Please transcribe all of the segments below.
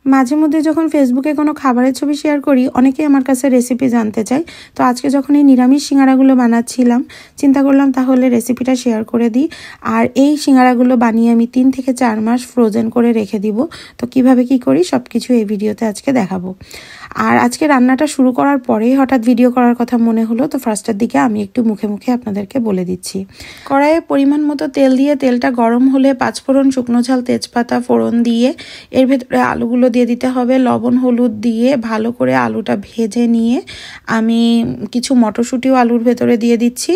মাঝে মধ্যে যখন ফেসবুকে কোনো খাবারের ছবি শেয়ার করি অনেকেই আমার কাছে রেসিপি জানতে চায়। তো আজকে যখন এই নিরামিষ সিঙ্গারাগুলো বানাচ্ছিলাম চিন্তা করলাম তাহলে রেসিপিটা শেয়ার করে দিই। আর এই সিঙ্গারাগুলো বানিয়ে আমি 3 থেকে 4 মাস ফ্রোজেন করে রেখে দিব। তো কিভাবে কি করি সব কিছু এই ভিডিওতে আজকে দেখাবো। আর আজকে রান্নাটা শুরু করার পরেই হঠাৎ ভিডিও করার কথা মনে হলো, তো ফার্স্টের দিকে আমি একটু মুখে মুখে আপনাদেরকে বলে দিচ্ছি। কড়াইয়ে পরিমাণ মতো তেল দিয়ে তেলটা গরম হলে 5 ফোড়ন, শুকনো ঝাল, তেজপাতা ফোড়ন দিয়ে এর ভেতরে আলুগুলো দিয়ে দিতে হবে। লবণ হলুদ দিয়ে ভালো করে আলুটা ভেজে নিয়ে আমি কিছু মটরশুঁটিও আলুর ভেতরে দিয়ে দিচ্ছি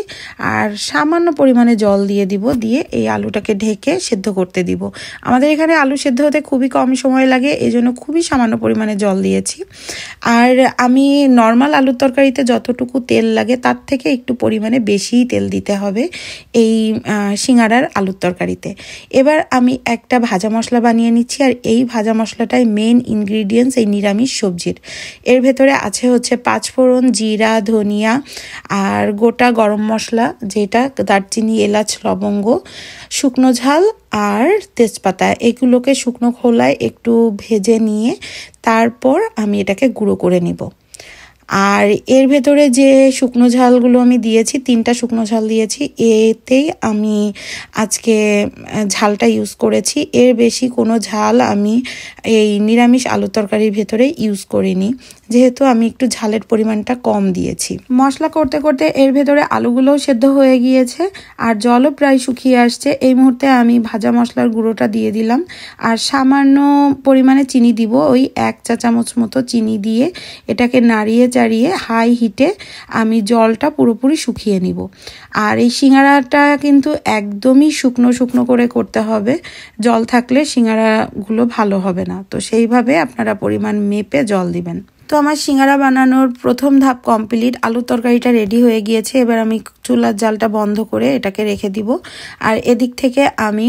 আর সামান্য পরিমাণে জল দিয়ে দিব। দিয়ে এই আলুটাকে ঢেকে সেদ্ধ করতে দিব। আমাদের এখানে আলু সেদ্ধ হতে খুবই কম সময় লাগে, এই জন্য খুবই সামান্য পরিমাণে জল দিয়েছি। আর আমি নর্মাল আলুর তরকারিতে যতটুকু তেল লাগে তার থেকে একটু পরিমাণে বেশিই তেল দিতে হবে এই সিঙ্গারার আলুর তরকারিতে। এবার আমি একটা ভাজা মশলা বানিয়ে নিচ্ছি, আর এই ভাজা মশলাটাই মেন ইনগ্রিডিয়েন্টস এই নিরামিষ সবজির। এর ভেতরে আছে হচ্ছে 5 ফোড়ন, জিরা, ধনিয়া আর গোটা গরম মশলা যেটা দারচিনি, এলাচ, লবঙ্গ, শুকনো ঝাল আর তেজপাতা। এগুলোকে শুকনো খোলায় একটু ভেজে নিয়ে তারপর আমি এটাকে গুঁড়ো করে নিব। আর এর ভেতরে যে শুকনো ঝালগুলো আমি দিয়েছি, 3টা শুকনো ঝাল দিয়েছি, এতেই আমি আজকে ঝালটা ইউজ করেছি। এর বেশি কোনো ঝাল আমি এই নিরামিষ আলু তরকারির ভেতরে ইউজ করিনি, যেহেতু আমি একটু ঝালের পরিমাণটা কম দিয়েছি। মশলা করতে করতে এর ভেতরে আলুগুলোও সেদ্ধ হয়ে গিয়েছে আর জলও প্রায় শুকিয়ে আসছে। এই মুহূর্তে আমি ভাজা মশলার গুঁড়োটা দিয়ে দিলাম আর সামান্য পরিমাণে চিনি দিব, ওই 1 চা চামচ মতো চিনি দিয়ে এটাকে নাড়িয়ে চাড়িয়ে হাই হিটে আমি জলটা পুরোপুরি শুকিয়ে নিব। আর এই সিঙ্গারাটা কিন্তু একদমই শুকনো শুকনো করে করতে হবে, জল থাকলে সিঙ্গারাগুলো ভালো হবে না। তো সেইভাবে আপনারা পরিমাণ মেপে জল দিবেন। তো আমার সিঙ্গারা বানানোর প্রথম ধাপ কমপ্লিট, আলুর তরকারিটা রেডি হয়ে গিয়েছে। এবার আমি চুলার জালটা বন্ধ করে এটাকে রেখে দিব আর এদিক থেকে আমি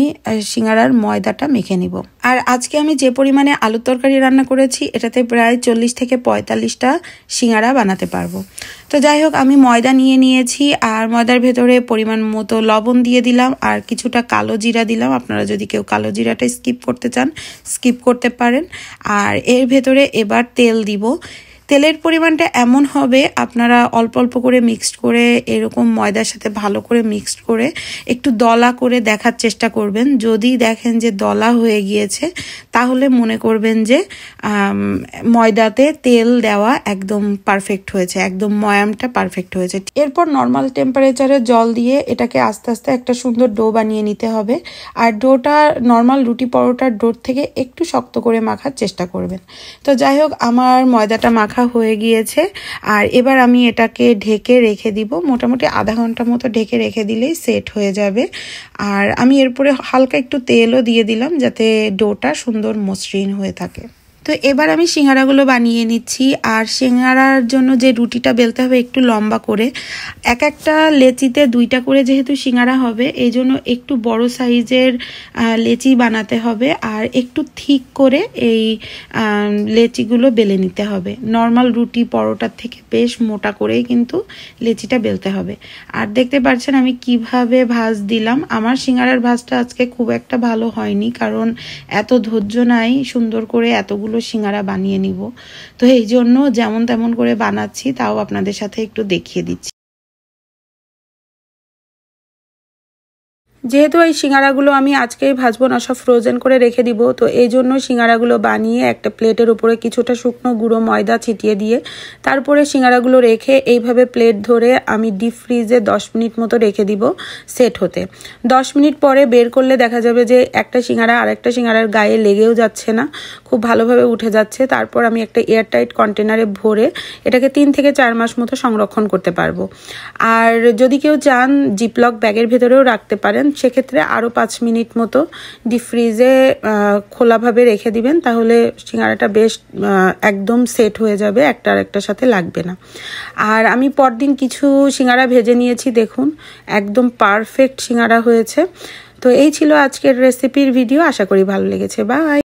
সিঙ্গারার ময়দাটা মেখে নিব। আর আজকে আমি যে পরিমাণে আলুর তরকারি রান্না করেছি এটাতে প্রায় 40 থেকে 45টা সিঙ্গারা বানাতে পারবো। তো যাই হোক, আমি ময়দা নিয়ে নিয়েছি আর ময়দার ভেতরে পরিমাণ মতো লবণ দিয়ে দিলাম আর কিছুটা কালো জিরা দিলাম। আপনারা যদি কেউ কালো জিরাটা স্কিপ করতে চান স্কিপ করতে পারেন। আর এর ভেতরে এবার তেল দিব। তেলের পরিমাণটা এমন হবে আপনারা অল্প অল্প করে মিক্সড করে এরকম ময়দার সাথে ভালো করে মিক্সড করে একটু দলা করে দেখার চেষ্টা করবেন। যদি দেখেন যে দলা হয়ে গিয়েছে তাহলে মনে করবেন যে ময়দাতে তেল দেওয়া একদম পারফেক্ট হয়েছে, একদম ময়ামটা পারফেক্ট হয়েছে। এরপর নর্মাল টেম্পারেচারে জল দিয়ে এটাকে আস্তে আস্তে একটা সুন্দর ডো বানিয়ে নিতে হবে। আর ডোটা নর্মাল রুটি পরোটার ডোর থেকে একটু শক্ত করে মাখার চেষ্টা করবেন। তো যাই হোক, আমার ময়দাটা মাখা হয়ে গিয়েছে আর এবার আমি এটাকে ঢেকে রেখে দিব। মোটামুটি আধা ঘন্টা মতো ঢেকে রেখে দিলেই সেট হয়ে যাবে। আর আমি এরপরে হালকা একটু তেলও দিয়ে দিলাম যাতে ডোটা সুন্দর মসৃণ হয়ে থাকে। তো এবার আমি সিঙ্গারাগুলো বানিয়ে নিচ্ছি। আর সিঙ্গারার জন্য যে রুটিটা বেলতে হবে একটু লম্বা করে, এক একটা লেচিতে 2টা করে যেহেতু সিঙ্গারা হবে এই জন্য একটু বড় সাইজের লেচি বানাতে হবে আর একটু ঠিক করে এই লেচিগুলো বেলে নিতে হবে। নর্মাল রুটি পরোটার থেকে বেশ মোটা করেই কিন্তু লেচিটা বেলতে হবে। আর দেখতে পাচ্ছেন আমি কিভাবে ভাঁজ দিলাম। আমার সিঙ্গারার ভাঁজটা আজকে খুব একটা ভালো হয়নি, কারণ এত ধৈর্য নাই সুন্দর করে এতগুলো সিঙ্গারা বানিয়ে নিব। তো এই জন্য যেমন তেমন করে বানাচ্ছি, তাও আপনাদের সাথে একটু দেখিয়ে দিচ্ছি। যেহেতু এই সিঙ্গারাগুলো আমি আজকেই ভাজবো না, সব ফ্রোজেন করে রেখে দিব, তো এই জন্য সিঙ্গারাগুলো বানিয়ে একটা প্লেটের উপরে কিছুটা শুকনো গুঁড়ো ময়দা ছিটিয়ে দিয়ে তারপরে সিঙ্গারাগুলো রেখে এইভাবে প্লেট ধরে আমি ডিপ ফ্রিজে 10 মিনিট মতো রেখে দিব সেট হতে। 10 মিনিট পরে বের করলে দেখা যাবে যে একটা সিঙ্গারা আরেকটা সিঙ্গারার গায়ে লেগেও যাচ্ছে না, খুব ভালোভাবে উঠে যাচ্ছে। তারপর আমি একটা এয়ারটাইট কন্টেনারে ভরে এটাকে 3 থেকে 4 মাস মতো সংরক্ষণ করতে পারবো। আর যদি কেউ চান জিপলক ব্যাগের ভেতরেও রাখতে পারেন, সেক্ষেত্রে আরও 5 মিনিট মতো ডিপ ফ্রিজে খোলাভাবে রেখে দিবেন, তাহলে সিঙ্গারাটা বেশ একদম সেট হয়ে যাবে, একটা আরেকটার সাথে লাগবে না। আর আমি পরদিন কিছু সিঙ্গারা ভেজে নিয়েছি, দেখুন একদম পারফেক্ট সিঙ্গারা হয়েছে। তো এই ছিল আজকের রেসিপির ভিডিও, আশা করি ভালো লেগেছে। বাই।